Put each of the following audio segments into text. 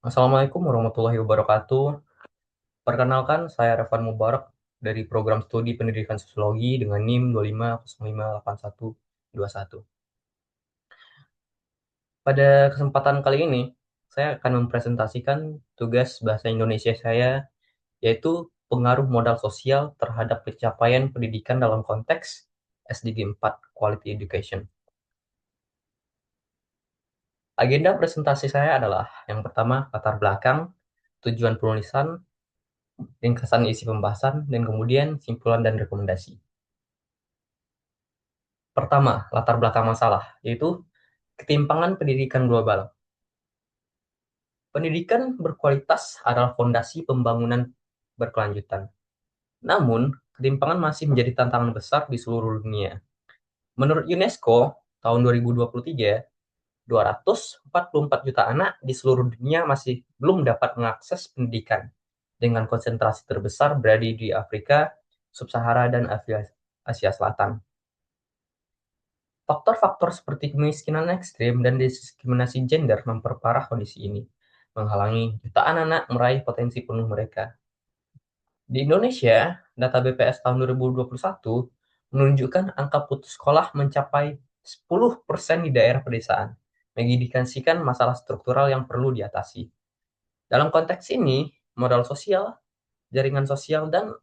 Assalamualaikum warahmatullahi wabarakatuh. Perkenalkan, saya Revan Mubarak dari program studi pendidikan sosiologi dengan NIM 25058121. Pada kesempatan kali ini, saya akan mempresentasikan tugas bahasa Indonesia saya, yaitu pengaruh modal sosial terhadap pencapaian pendidikan dalam konteks SDG 4 Quality Education. Agenda presentasi saya adalah yang pertama, latar belakang, tujuan penulisan, ringkasan isi pembahasan, dan kemudian simpulan dan rekomendasi. Pertama, latar belakang masalah, yaitu ketimpangan pendidikan global. Pendidikan berkualitas adalah fondasi pembangunan berkelanjutan. Namun, ketimpangan masih menjadi tantangan besar di seluruh dunia. Menurut UNESCO, tahun 2023, 244 juta anak di seluruh dunia masih belum dapat mengakses pendidikan, dengan konsentrasi terbesar berada di Afrika, Sub-Sahara, dan Asia Selatan. Faktor-faktor seperti kemiskinan ekstrim dan diskriminasi gender memperparah kondisi ini, menghalangi jutaan anak meraih potensi penuh mereka. Di Indonesia, data BPS tahun 2021 menunjukkan angka putus sekolah mencapai 10% di daerah pedesaan, mengindikasikan masalah struktural yang perlu diatasi. Dalam konteks ini, modal sosial, jaringan sosial, dan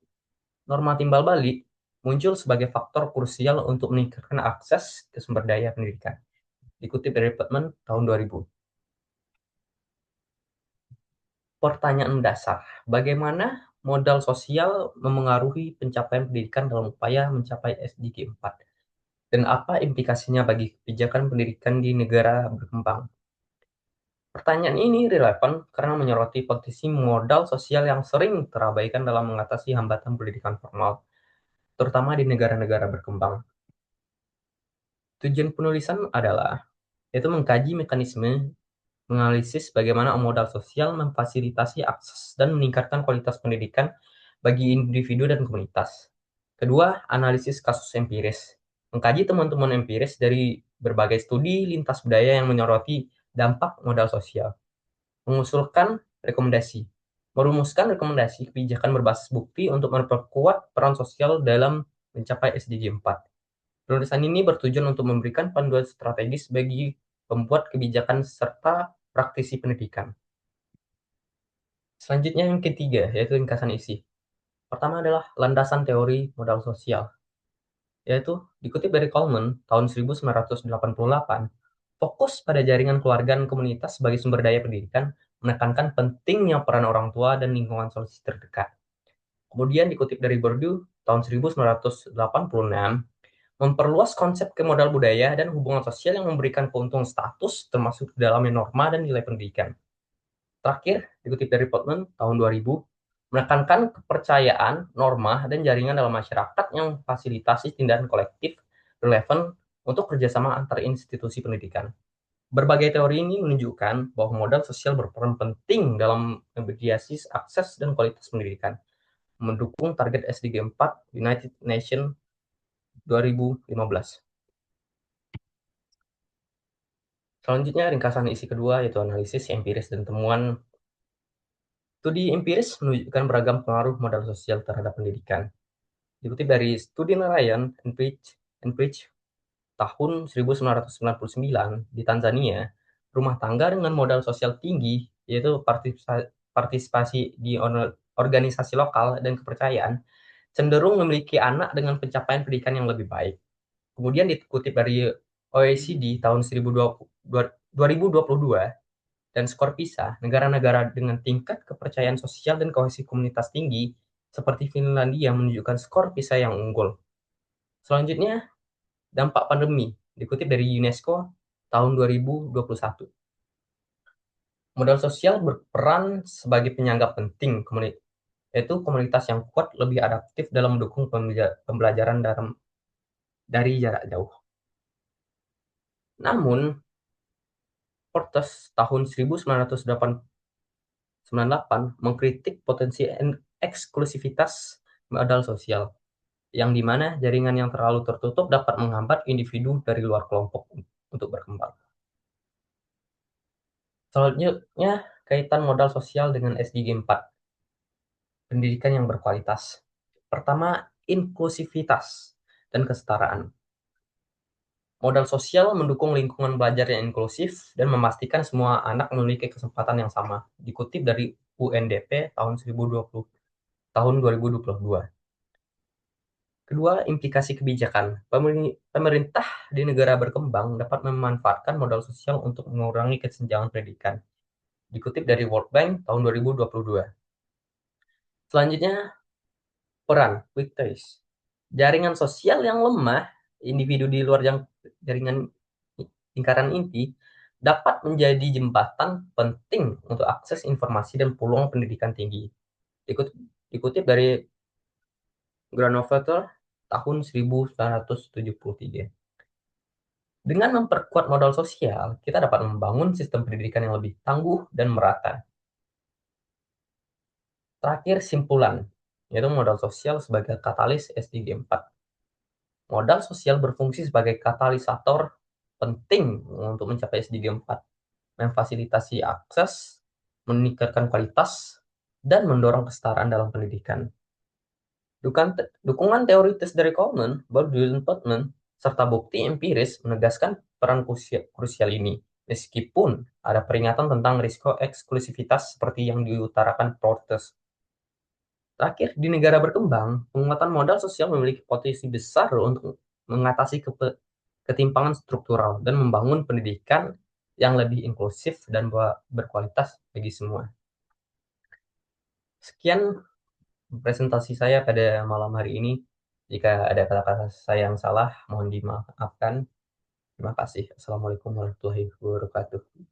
norma timbal balik muncul sebagai faktor krusial untuk meningkatkan akses ke sumber daya pendidikan. Dikutip dari Putman tahun 2000. Pertanyaan dasar, bagaimana modal sosial memengaruhi pencapaian pendidikan dalam upaya mencapai SDG 4? Dan apa implikasinya bagi kebijakan pendidikan di negara berkembang? Pertanyaan ini relevan karena menyoroti potensi modal sosial yang sering terabaikan dalam mengatasi hambatan pendidikan formal, terutama di negara-negara berkembang. Tujuan penulisan adalah yaitu mengkaji mekanisme menganalisis bagaimana modal sosial memfasilitasi akses dan meningkatkan kualitas pendidikan bagi individu dan komunitas. Kedua, analisis kasus empiris. Mengkaji temuan-temuan empiris dari berbagai studi lintas budaya yang menyoroti dampak modal sosial. Mengusulkan rekomendasi. Merumuskan rekomendasi kebijakan berbasis bukti untuk memperkuat peran sosial dalam mencapai SDG 4. Penulisan ini bertujuan untuk memberikan panduan strategis bagi pembuat kebijakan serta praktisi pendidikan. Selanjutnya yang ketiga, yaitu ringkasan isi. Pertama adalah landasan teori modal sosial, yaitu dikutip dari Coleman tahun 1988, fokus pada jaringan keluarga dan komunitas sebagai sumber daya pendidikan, menekankan pentingnya peran orang tua dan lingkungan sosial terdekat. Kemudian dikutip dari Bourdieu tahun 1986, memperluas konsep ke modal budaya dan hubungan sosial yang memberikan keuntungan status termasuk dalamnya norma dan nilai pendidikan. Terakhir, dikutip dari Putnam tahun 2000, menekankan kepercayaan, norma, dan jaringan dalam masyarakat yang fasilitasi tindakan kolektif relevan untuk kerjasama antar institusi pendidikan. Berbagai teori ini menunjukkan bahwa modal sosial berperan penting dalam memediasi akses dan kualitas pendidikan, mendukung target SDG 4 United Nations 2015. Selanjutnya, ringkasan isi kedua yaitu analisis empiris dan temuan. Studi empiris menunjukkan beragam pengaruh modal sosial terhadap pendidikan. Dikutip dari studi Narayan and Pritch tahun 1999 di Tanzania, rumah tangga dengan modal sosial tinggi, yaitu partisipasi di organisasi lokal dan kepercayaan, cenderung memiliki anak dengan pencapaian pendidikan yang lebih baik. Kemudian dikutip dari OECD tahun 2022 dan skor PISA, negara-negara dengan tingkat kepercayaan sosial dan kohesi komunitas tinggi seperti Finlandia menunjukkan skor PISA yang unggul. Selanjutnya, dampak pandemi dikutip dari UNESCO tahun 2021. Modal sosial berperan sebagai penyangga penting yaitu komunitas yang kuat lebih adaptif dalam mendukung pembelajaran dari jarak jauh. Namun, Portes tahun 1998 mengkritik potensi eksklusivitas modal sosial, yang dimana jaringan yang terlalu tertutup dapat menghambat individu dari luar kelompok untuk berkembang. Selanjutnya, kaitan modal sosial dengan SDG 4, pendidikan yang berkualitas. Pertama, inklusivitas dan kesetaraan. Modal sosial mendukung lingkungan belajar yang inklusif dan memastikan semua anak memiliki kesempatan yang sama. Dikutip dari UNDP tahun 2022. Kedua, implikasi kebijakan. Pemerintah di negara berkembang dapat memanfaatkan modal sosial untuk mengurangi kesenjangan pendidikan. Dikutip dari World Bank tahun 2022. Selanjutnya, peran weak ties. Jaringan sosial yang lemah, individu di luar jaringan lingkaran inti, dapat menjadi jembatan penting untuk akses informasi dan peluang pendidikan tinggi. Dikutip dari Granovetter tahun 1973. Dengan memperkuat modal sosial, kita dapat membangun sistem pendidikan yang lebih tangguh dan merata. Terakhir, simpulan, yaitu modal sosial sebagai katalis SDG 4. Modal sosial berfungsi sebagai katalisator penting untuk mencapai SDG 4, memfasilitasi akses, meningkatkan kualitas, dan mendorong kesetaraan dalam pendidikan. Dukungan teoritis dari Coleman, Baldwin dan Putnam, serta bukti empiris menegaskan peran krusial ini, meskipun ada peringatan tentang risiko eksklusivitas seperti yang diutarakan Portes. Terakhir, di negara berkembang, penguatan modal sosial memiliki potensi besar untuk mengatasi ketimpangan struktural dan membangun pendidikan yang lebih inklusif dan berkualitas bagi semua. Sekian presentasi saya pada malam hari ini. Jika ada kata-kata saya yang salah, mohon dimaafkan. Terima kasih. Assalamualaikum warahmatullahi wabarakatuh.